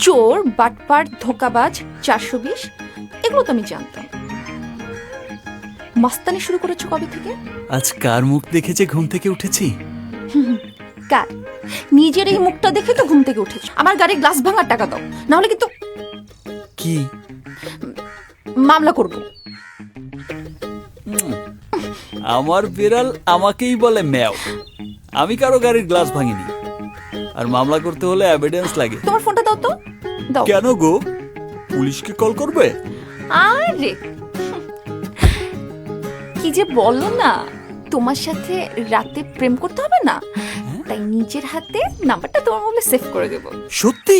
চোর, বাটপার, ধোকাবাজ, 420, এগুলো তো আমি জানতাম। মাস্তানি শুরু করেছো কবে থেকে? আজ কার মুখ দেখেছে ঘুম থেকে উঠেছি? কার? নিজের এই মুখটা দেখে তো ঘুম থেকে উঠেছো। আমার গাড়ির গ্লাস ভাঙার টাকা দাও, না হলে কিন্তু কি মামলা করব। আমার বিড়াল আমাকেই বলে ম্যাও। আমি কারো গাড়ির গ্লাস ভাঙিনি। আর মামলা করতে হলে এভিডেন্স লাগে। তোমার ফোনটা দাও তো, দাও। কেন গো, পুলিশকে কল করবে? আরে কি যে বলো না, তোমার সাথে রাতে প্রেম করতে হবে না, তাই নিজের হাতে নাম্বারটা তোমার মোবাইলে সেভ করে দেবো। সত্যি?